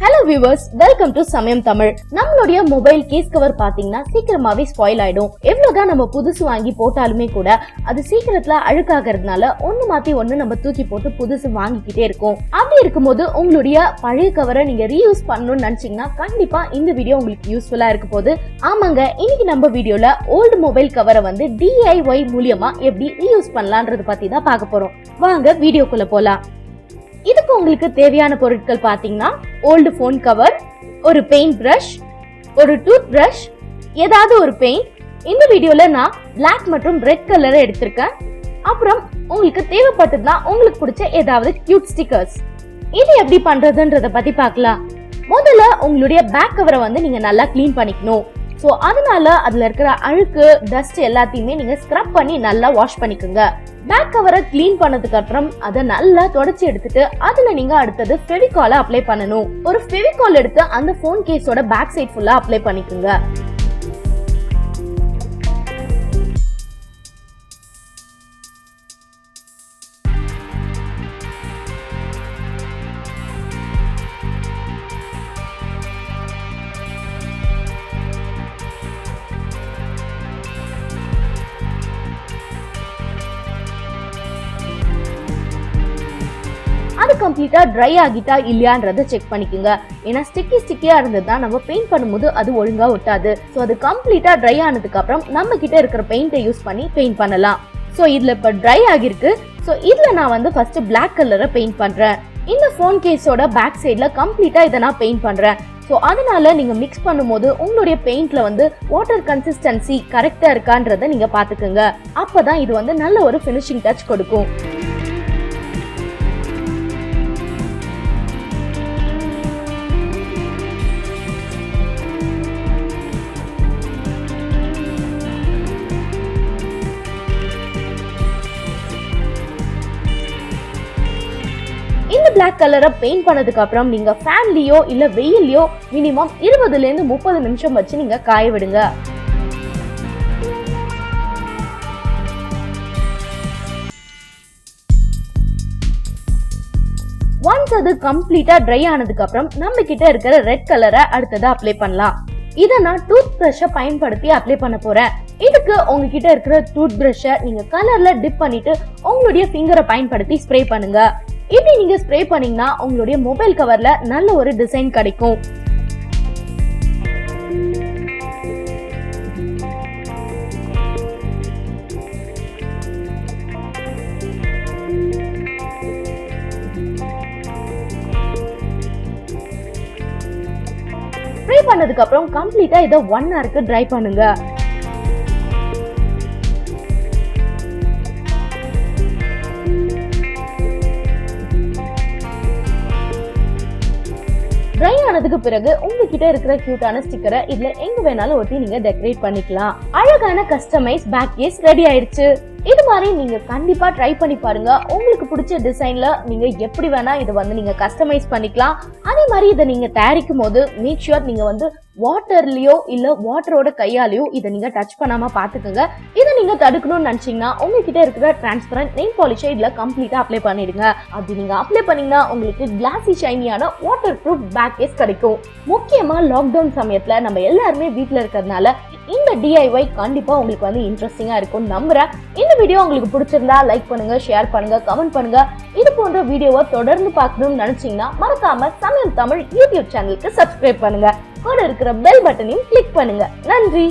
Hello viewers, welcome to Samayam Tamil. நம்மளுடைய mobile case cover பாத்தீங்கன்னா சீக்கிரமாவே ஸ்பாயில் ஆயிடும். எவ்வளவுதான் நம்ம புதுசு வாங்கி போட்டாலுமே கூட அது சீக்கிரத்துல அழுக்காகிறதுனால ஒண்ணு மாத்தி ஒண்ணு நம்ம தூக்கி போட்டு புதுசு வாங்கிக்கிட்டே இருக்கோம். அப்படி இருக்கும்போது உங்களுடைய பழைய கவரை நீங்க ரீயூஸ் பண்ணணும்னு நினைச்சீங்கன்னா கண்டிப்பா இந்த வீடியோ உங்களுக்கு யூஸ்ஃபுல்லா இருக்க போகுது. ஆமாங்க, இன்னைக்கு நம்ம வீடியோல ஓல்டு மொபைல் கவரை வந்து DIY மூலியமா எப்படி ரீயூஸ் பண்ணலாம்ன்றத பத்தி தான் பார்க்க போறோம். வாங்க வீடியோக்குள்ள போலாம். இதுக்கு உங்களுக்கு தேவையான பொருட்கள் பாத்தீங்கன்னா ஓல்டு போன் கவர், ஒரு பெயிண்ட் பிரஷ், ஒரு டூத் பிரஷ், ஏதாவது ஒரு பெயிண்ட். இந்த வீடியோல நான் பிளாக் மற்றும் ரெட் கலரை எடுத்திருக்கேன். அப்புறம் உங்களுக்கு தேவைப்பட்டதுன்னா உங்களுக்கு பிடிச்ச ஏதாவது கியூட் ஸ்டிக்கர்ஸ். இது எப்படி பண்றதுன்றத பத்தி பார்க்கலாம். முதல்ல உங்களுடைய பேக் கவரை வந்து நீங்க நல்லா கிளீன் பண்ணிக்கணும். சோ அதனால அதுல இருக்கிற அழுக்கு, டஸ்ட் எல்லாத்தையுமே நீங்க ஸ்க்ரப் பண்ணி நல்லா வாஷ் பண்ணிக்கோங்க. பேக் கவரை கிளீன் பண்ணதுக்கு அப்புறம் அதை நல்லா தொடச்சி எடுத்துட்டு அதுல நீங்க அடுத்தது ஃபெவிகாலை அப்ளை பண்ணணும். ஒரு ஃபெவிகால் எடுத்து அந்த போன் கேஸோட பேக் சைட் ஃபுல்லா அப்ளை பண்ணிக்கோங்க. அது கம்ப்ளீட்டா ட்ரை ஆகிட்டா இல்லையான்றத செக் பண்ணிக்கோங்க. ஏன்னா ஸ்டிக்கியா இருந்ததுன்னா நம்ம பெயிண்ட் பண்ணும்போது அது ஒழுங்கா ஒட்டாது. சோ அது கம்ப்ளீட்டா ட்ரை ஆனதுக்கு அப்புறம் நம்ம கிட்ட இருக்கிற பெயிண்டை யூஸ் பண்ணி பெயிண்ட் பண்ணலாம். சோ இதுல இப்ப ட்ரை ஆகிருக்கு. சோ இதுல நான் வந்து ஃபர்ஸ்ட் பிளாக் கலரை பெயிண்ட் பண்றேன். இந்த போன் கேஸோட பேக் சைட்ல கம்ப்ளீட்டா இதை நான் பெயிண்ட் பண்றேன். சோ அதனால நீங்க மிக்ஸ் பண்ணும்போது உங்களுடைய பெயிண்ட்ல வந்து வாட்டர் கன்சிஸ்டன்சி கரெக்டா இருக்கான்றத நீங்க பாத்துக்கோங்க. அப்பதான் இது வந்து நல்ல ஒரு ஃபினிஷிங் டச் கொடுக்கும். இந்த பிளாக் கலரை பெயிண்ட் பண்ணதுக்கு அப்புறம் நீங்க ஃபேன்லயோ இல்ல வெயில்லயோ மினிமம் 20 ல இருந்து 30 நிமிஷம் வச்சு நீங்க காய விடுங்க. ஒன்ஸ் அது கம்ப்ளீட்டா ட்ரை ஆனதுக்கு அப்புறம் நம்ம கிட்ட இருக்கிற ரெட் கலரை அடுத்தது அப்ளை பண்ணலாம். இத நான் டூத் பிரஷ பயன்படுத்தி அப்ளை பண்ண போறேன். இதுக்கு உங்ககிட்ட இருக்கிற டூத் பிரஷ நீங்க கலர்ல டிப் பண்ணிட்டு உங்களுடைய ஃபிங்கரை பயன்படுத்தி ஸ்ப்ரே பண்ணுங்க. இப்படி நீங்க ஸ்ப்ரே பண்ணீங்கன்னா உங்களுடைய மொபைல் கவர்ல நல்ல ஒரு டிசைன் கிடைக்கும். ஸ்ப்ரே பண்ணதுக்கு அப்புறம் கம்ப்ளீட்டா இதை 1 ஹவருக்கு ட்ரை பண்ணுங்க. ட்ரை ஆனதுக்கு பிறகு உங்ககிட்ட இருக்கிற கியூட்டான ஸ்டிக்கரை இதுல எங்க வேணாலும் ஒட்டி நீங்க டெக்கரேட் பண்ணிக்கலாம். அழகான கஸ்டமைஸ் பேக் கேஸ் ரெடி ஆயிடுச்சு. இது மாதிரி நீங்க கண்டிப்பா ட்ரை பண்ணி பாருங்க. உங்களுக்கு பிடிச்ச டிசைன்ல நீங்க எப்படி வேணா இதை வந்து நீங்க கஸ்டமைஸ் பண்ணிக்கலாம். அதே மாதிரி இதை நீங்க தயாரிக்கும் போது மேக் ஷூர் நீங்க வந்து வாட்டர்லயோ இல்ல வாட்டரோட கையாலையோ இதை நீங்க டச் பண்ணாம பாத்துக்கோங்க. இதை நீங்க தடுக்கணும்னு நினைச்சீங்கன்னா உங்ககிட்ட இருக்கிற டிரான்ஸ்பரண்ட் நெயில் பாலிஷை இதுல கம்ப்ளீட்டா அப்ளை பண்ணிடுங்க. அப்படி நீங்க அப்ளை பண்ணீங்கன்னா உங்களுக்கு கிளாசி ஷைனியான வாட்டர் ப்ரூஃப் பேக் கேஸ் கிடைக்கும். முக்கியமா லாக்டவுன் சமயத்துல நம்ம எல்லாருமே வீட்டுல இருக்கிறதுனால இந்த DIY கண்டிப்பா உங்களுக்கு வந்து இன்ட்ரெஸ்டிங்கா இருக்கும் நம்புறேன். இந்த வீடியோ உங்களுக்கு பிடிச்சிருந்தா லைக் பண்ணுங்க, ஷேர் பண்ணுங்க, கமெண்ட் பண்ணுங்க. இது போன்ற வீடியோவை தொடர்ந்து பார்க்கணும்னு நினைச்சீங்கன்னா மறக்காம சமயம் தமிழ் யூடியூப் சேனலுக்கு சப்ஸ்கிரைப் பண்ணுங்க. கூட இருக்கிற பெல் பட்டனையும் கிளிக் பண்ணுங்க. நன்றி.